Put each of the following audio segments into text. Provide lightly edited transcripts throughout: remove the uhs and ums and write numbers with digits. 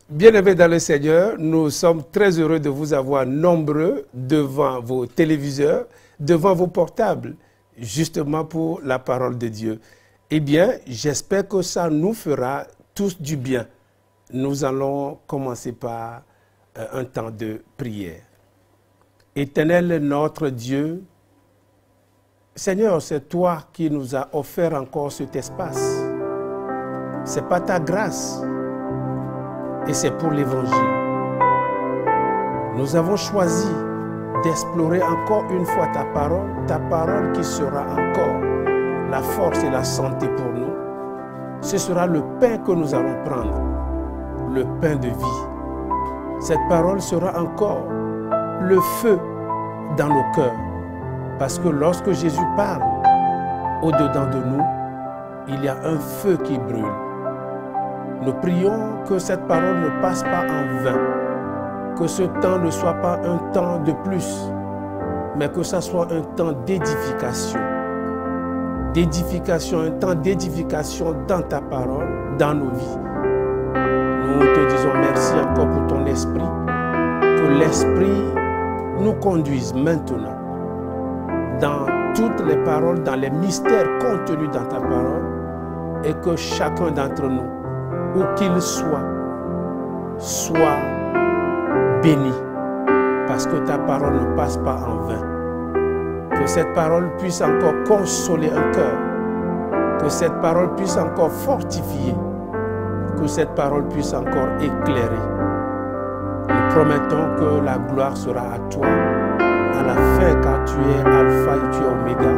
Bien-aimés dans le Seigneur, nous sommes très heureux de vous avoir nombreux devant vos téléviseurs, devant vos portables, justement pour la parole de Dieu. Eh bien, j'espère que ça nous fera tous du bien. Nous allons commencer par un temps de prière. Éternel notre Dieu, Seigneur, c'est toi qui nous as offert encore cet espace. C'est pas ta grâce. Et c'est pour l'Évangile. Nous avons choisi d'explorer encore une fois ta parole qui sera encore la force et la santé pour nous. Ce sera le pain que nous allons prendre, le pain de vie. Cette parole sera encore le feu dans nos cœurs. Parce que lorsque Jésus parle, au-dedans de nous, il y a un feu qui brûle. Nous prions que cette parole ne passe pas en vain, que ce temps ne soit pas un temps de plus, mais que ce soit un temps d'édification. Un temps d'édification dans ta parole, dans nos vies. Nous te disons merci encore pour ton esprit, que l'esprit nous conduise maintenant dans toutes les paroles, dans les mystères contenus dans ta parole, et que chacun d'entre nous, où qu'il soit béni, parce que ta parole ne passe pas en vain. Que cette parole puisse encore consoler un cœur, que cette parole puisse encore fortifier, que cette parole puisse encore éclairer. Nous promettons que la gloire sera à toi à la fin, car tu es Alpha et tu es Oméga.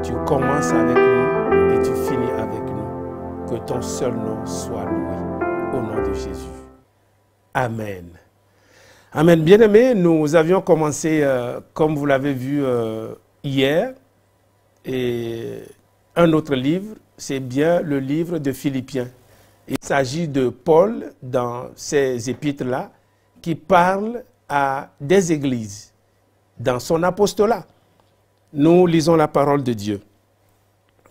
Tu commences avec nous et tu finis avec nous. Que ton seul nom soit loué, au nom de Jésus. Amen. Amen. Bien-aimés, nous avions commencé, comme vous l'avez vu hier, et un autre livre, c'est bien le livre de Philippiens. Il s'agit de Paul, dans ces épîtres-là, qui parle à des églises, dans son apostolat. Nous lisons la parole de Dieu.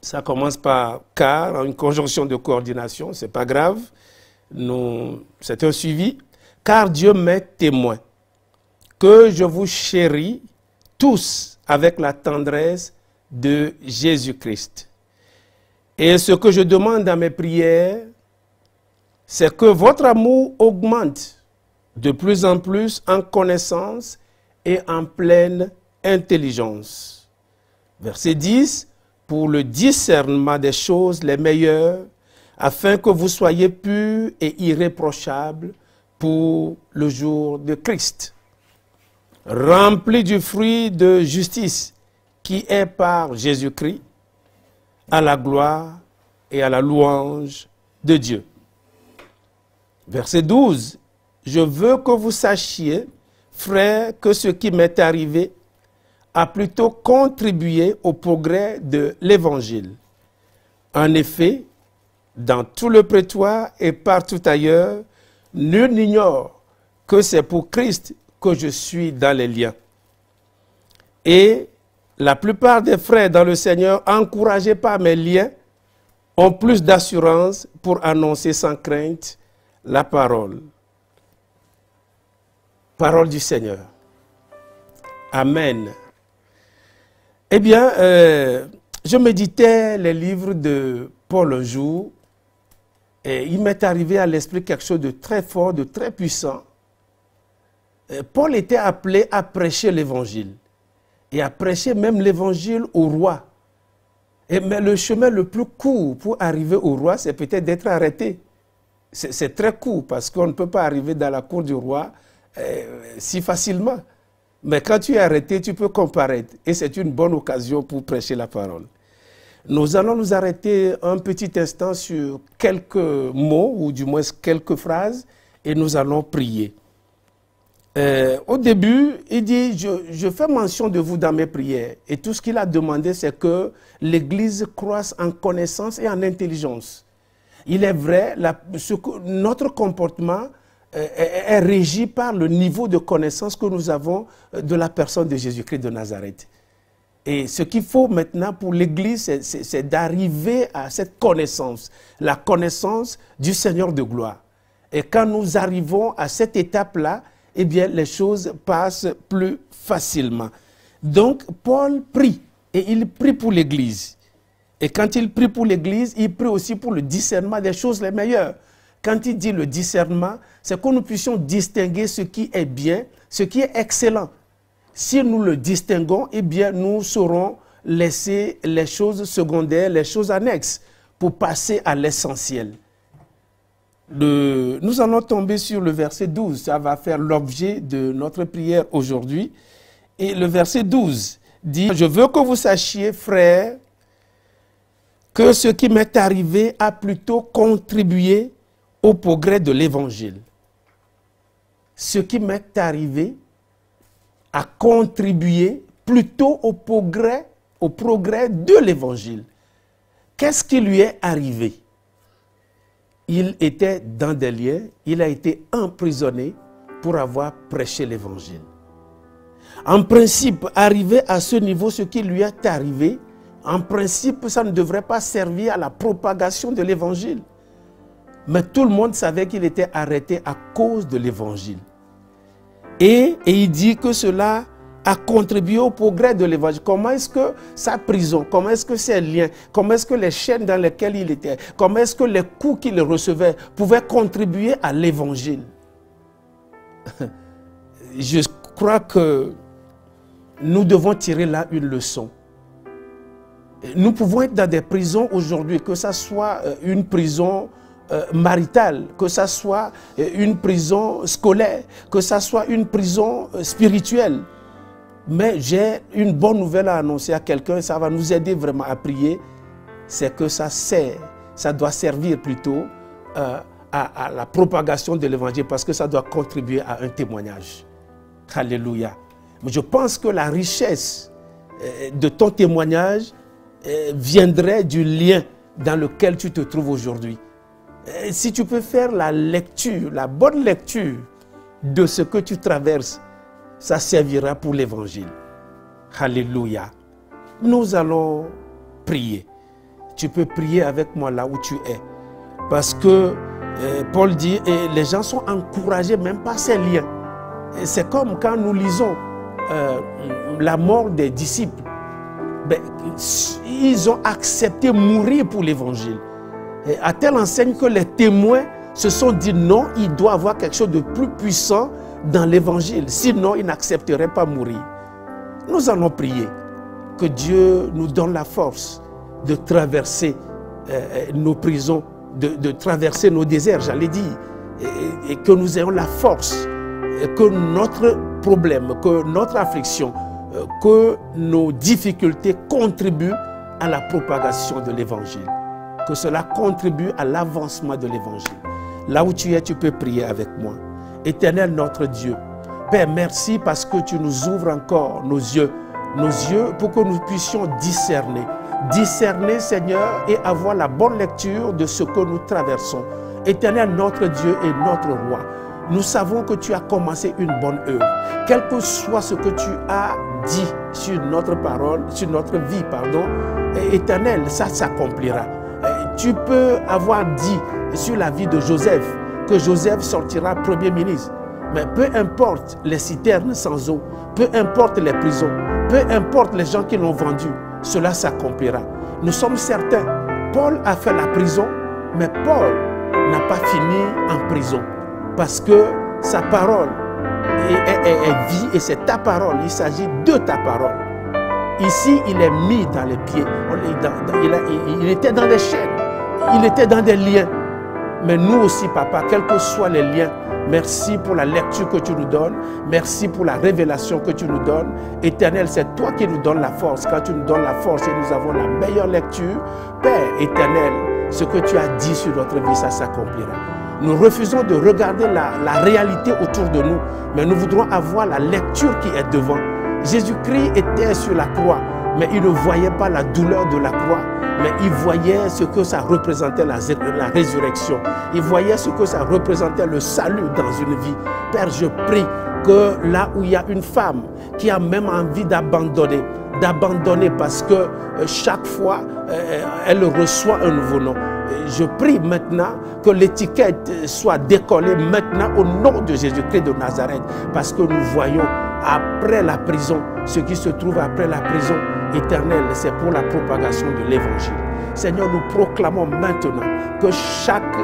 Ça commence par car, une conjonction de coordination, c'est pas grave. C'est un suivi. Car Dieu m'est témoin que je vous chéris tous avec la tendresse de Jésus-Christ. Et ce que je demande dans mes prières, c'est que votre amour augmente de plus en plus en connaissance et en pleine intelligence. Verset 10. Pour le discernement des choses les meilleures, afin que vous soyez purs et irréprochables pour le jour de Christ, remplis du fruit de justice qui est par Jésus-Christ, à la gloire et à la louange de Dieu. Verset 12. Je veux que vous sachiez, frères, que ce qui m'est arrivé a plutôt contribué au progrès de l'Évangile. En effet, dans tout le prétoire et partout ailleurs, nul n'ignore que c'est pour Christ que je suis dans les liens. Et la plupart des frères dans le Seigneur, encouragés par mes liens, ont plus d'assurance pour annoncer sans crainte la parole. Parole du Seigneur. Amen. Eh bien, je méditais les livres de Paul un jour et il m'est arrivé à l'esprit quelque chose de très fort, de très puissant. Paul était appelé à prêcher l'évangile et à prêcher même l'évangile au roi. Mais le chemin le plus court pour arriver au roi, c'est peut-être d'être arrêté. C'est très court parce qu'on ne peut pas arriver dans la cour du roi si facilement. Mais quand tu es arrêté, tu peux comparaître. Et c'est une bonne occasion pour prêcher la parole. Nous allons nous arrêter un petit instant sur quelques mots, ou du moins quelques phrases, et nous allons prier. Au début, il dit, je fais mention de vous dans mes prières. Et tout ce qu'il a demandé, c'est que l'Église croisse en connaissance et en intelligence. Il est vrai, notre comportement est régie par le niveau de connaissance que nous avons de la personne de Jésus-Christ de Nazareth. Et ce qu'il faut maintenant pour l'Église, c'est d'arriver à cette connaissance, la connaissance du Seigneur de gloire. Et quand nous arrivons à cette étape-là, eh bien, les choses passent plus facilement. Donc, Paul prie, et il prie pour l'Église. Et quand il prie pour l'Église, il prie aussi pour le discernement des choses les meilleures. Quand il dit le discernement, c'est que nous puissions distinguer ce qui est bien, ce qui est excellent. Si nous le distinguons, eh bien, nous saurons laisser les choses secondaires, les choses annexes, pour passer à l'essentiel. Nous allons tomber sur le verset 12. Ça va faire l'objet de notre prière aujourd'hui. Et le verset 12 dit, « Je veux que vous sachiez, frères, que ce qui m'est arrivé a plutôt contribué au progrès de l'Évangile. » Ce qui m'est arrivé a contribué plutôt au progrès de l'Évangile. Qu'est-ce qui lui est arrivé? Il était dans des liens, il a été emprisonné pour avoir prêché l'Évangile. En principe, arrivé à ce niveau, ce qui lui est arrivé, en principe, ça ne devrait pas servir à la propagation de l'Évangile. Mais tout le monde savait qu'il était arrêté à cause de l'Évangile. Et il dit que cela a contribué au progrès de l'Évangile. Comment est-ce que sa prison, comment est-ce que ses liens, comment est-ce que les chaînes dans lesquelles il était, comment est-ce que les coups qu'il recevait pouvaient contribuer à l'Évangile? Je crois que nous devons tirer là une leçon. Nous pouvons être dans des prisons aujourd'hui, que ce soit une prison maritale, que ce soit une prison scolaire, que ce soit une prison spirituelle. Mais j'ai une bonne nouvelle à annoncer à quelqu'un, ça va nous aider vraiment à prier, c'est que ça doit servir plutôt à la propagation de l'évangile, parce que ça doit contribuer à un témoignage. Alléluia. Je pense que la richesse de ton témoignage viendrait du lien dans lequel tu te trouves aujourd'hui. Si tu peux faire la lecture, la bonne lecture de ce que tu traverses, ça servira pour l'évangile. Alléluia. Nous allons prier. Tu peux prier avec moi là où tu es. Parce que Paul dit, et les gens sont encouragés même par ces liens. C'est comme quand nous lisons la mort des disciples. Ben, ils ont accepté mourir pour l'évangile. À telle enseigne que les témoins se sont dit non, il doit y avoir quelque chose de plus puissant dans l'évangile. Sinon, ils n'accepteraient pas mourir. Nous allons prier que Dieu nous donne la force de traverser nos prisons, de traverser nos déserts, j'allais dire, et que nous ayons la force, que notre problème, que notre affliction, que nos difficultés contribuent à la propagation de l'évangile. Que cela contribue à l'avancement de l'évangile. Là où tu es, tu peux prier avec moi. Éternel notre Dieu, Père, merci parce que tu nous ouvres encore nos yeux pour que nous puissions discerner. Discerner, Seigneur, et avoir la bonne lecture de ce que nous traversons. Éternel notre Dieu et notre Roi, nous savons que tu as commencé une bonne œuvre. Quel que soit ce que tu as dit sur notre parole, sur notre vie, pardon, Éternel, ça s'accomplira. Tu peux avoir dit sur la vie de Joseph que Joseph sortira premier ministre. Mais peu importe les citernes sans eau, peu importe les prisons, peu importe les gens qui l'ont vendu, cela s'accomplira. Nous sommes certains, Paul a fait la prison, mais Paul n'a pas fini en prison. Parce que sa parole est vie et c'est ta parole, il s'agit de ta parole. Ici, il est mis dans les pieds, il était dans les chaînes, il était dans des liens. Mais nous aussi, Papa, quels que soient les liens, merci pour la lecture que tu nous donnes, merci pour la révélation que tu nous donnes. Éternel, c'est toi qui nous donnes la force. Quand tu nous donnes la force et nous avons la meilleure lecture, Père éternel, ce que tu as dit sur notre vie, ça s'accomplira. Nous refusons de regarder la réalité autour de nous, mais nous voudrons avoir la lecture qui est devant. Jésus-Christ était sur la croix mais ils ne voyaient pas la douleur de la croix, mais ils voyaient ce que ça représentait la résurrection. Ils voyaient ce que ça représentait le salut dans une vie. Père, je prie que là où il y a une femme qui a même envie d'abandonner parce que chaque fois, elle reçoit un nouveau nom. Je prie maintenant que l'étiquette soit décollée maintenant au nom de Jésus-Christ de Nazareth, parce que nous voyons après la prison, ce qui se trouve après la prison éternelle, c'est pour la propagation de l'évangile. Seigneur, nous proclamons maintenant que chaque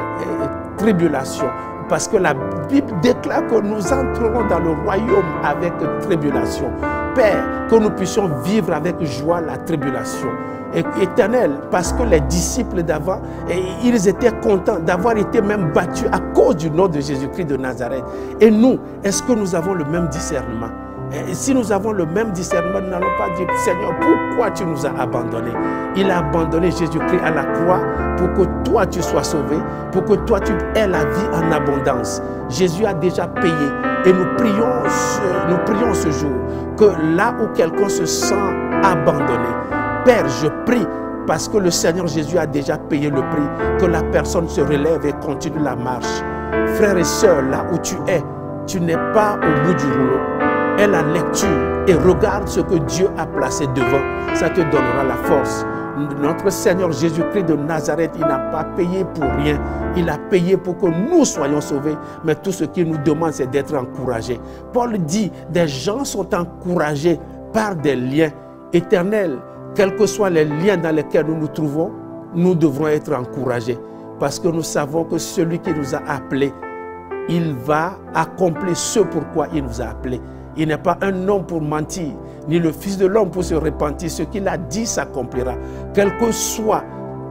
tribulation, parce que la Bible déclare que nous entrerons dans le royaume avec tribulation. Père, que nous puissions vivre avec joie la tribulation éternelle, parce que les disciples d'avant, ils étaient contents d'avoir été même battus à cause du nom de Jésus-Christ de Nazareth. Et nous, est-ce que nous avons le même discernement? Et si nous avons le même discernement, nous n'allons pas dire, Seigneur, pourquoi tu nous as abandonnés? Il a abandonné Jésus-Christ à la croix pour que toi tu sois sauvé, pour que toi tu aies la vie en abondance. Jésus a déjà payé et nous prions ce jour que là où quelqu'un se sent abandonné, Père, je prie, parce que le Seigneur Jésus a déjà payé le prix, que la personne se relève et continue la marche. Frères et sœurs, là où tu n'es pas au bout du rouleau. Aie la lecture et regarde ce que Dieu a placé devant. Ça te donnera la force. Notre Seigneur Jésus-Christ de Nazareth, il n'a pas payé pour rien. Il a payé pour que nous soyons sauvés. Mais tout ce qu'il nous demande, c'est d'être encouragés. Paul dit, des gens sont encouragés par des liens éternels. Quels que soient les liens dans lesquels nous nous trouvons, nous devrons être encouragés. Parce que nous savons que celui qui nous a appelés, il va accomplir ce pourquoi il nous a appelés. Il n'est pas un homme pour mentir, ni le Fils de l'homme pour se repentir. Ce qu'il a dit s'accomplira. Quels que soient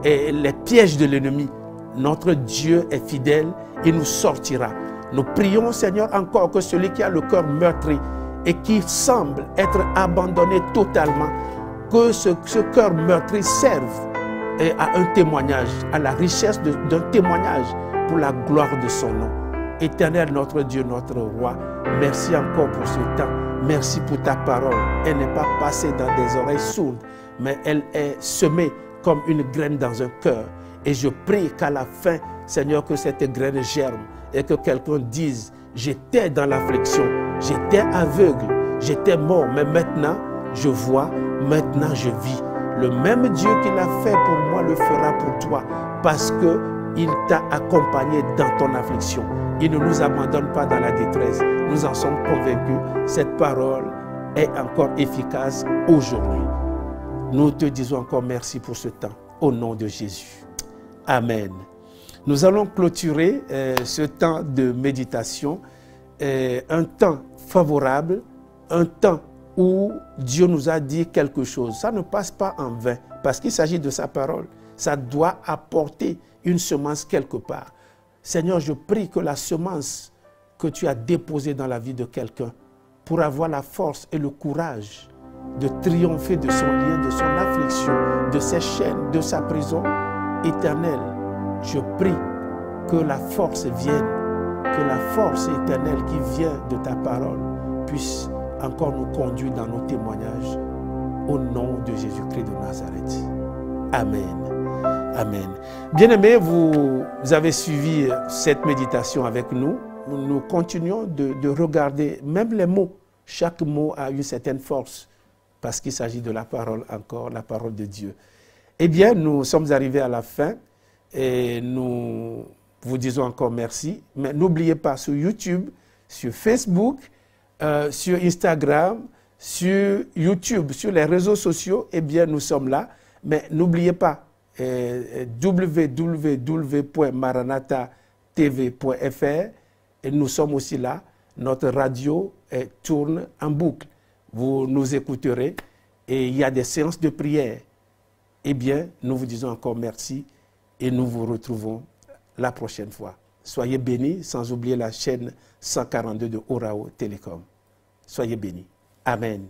les pièges de l'ennemi, notre Dieu est fidèle, il nous sortira. Nous prions, Seigneur, encore que celui qui a le cœur meurtri et qui semble être abandonné totalement, que ce cœur meurtri serve à un témoignage, à la richesse d'un témoignage pour la gloire de son nom. Éternel, notre Dieu, notre Roi, merci encore pour ce temps. Merci pour ta parole. Elle n'est pas passée dans des oreilles sourdes, mais elle est semée comme une graine dans un cœur. Et je prie qu'à la fin, Seigneur, que cette graine germe et que quelqu'un dise, j'étais dans l'affliction, j'étais aveugle, j'étais mort, mais maintenant je vois, maintenant je vis. Le même Dieu qui l'a fait pour moi le fera pour toi, parce qu'il t'a accompagné dans ton affliction. Il ne nous abandonne pas dans la détresse. Nous en sommes convaincus. Cette parole est encore efficace aujourd'hui. Nous te disons encore merci pour ce temps. Au nom de Jésus. Amen. Nous allons clôturer ce temps de méditation. Un temps favorable. Un temps où Dieu nous a dit quelque chose. Ça ne passe pas en vain. Parce qu'il s'agit de sa parole. Ça doit apporter une semence quelque part. Seigneur, je prie que la semence que tu as déposée dans la vie de quelqu'un pour avoir la force et le courage de triompher de son lien, de son affliction, de ses chaînes, de sa prison éternelle, je prie que la force vienne, que la force éternelle qui vient de ta parole puisse encore nous conduire dans nos témoignages au nom de Jésus-Christ de Nazareth. Amen. Amen. Bien-aimés, vous avez suivi cette méditation avec nous. Nous continuons de regarder même les mots. Chaque mot a une certaine force parce qu'il s'agit de la parole encore, la parole de Dieu. Eh bien, nous sommes arrivés à la fin et nous vous disons encore merci. Mais n'oubliez pas, sur YouTube, sur Facebook, sur Instagram, sur YouTube, sur les réseaux sociaux, eh bien, nous sommes là. Mais n'oubliez pas, www.maranatatv.fr et nous sommes aussi là. Notre radio tourne en boucle. Vous nous écouterez et il y a des séances de prière. Eh bien, nous vous disons encore merci et nous vous retrouvons la prochaine fois. Soyez bénis, sans oublier la chaîne 142 de Orao Télécom. Soyez bénis. Amen.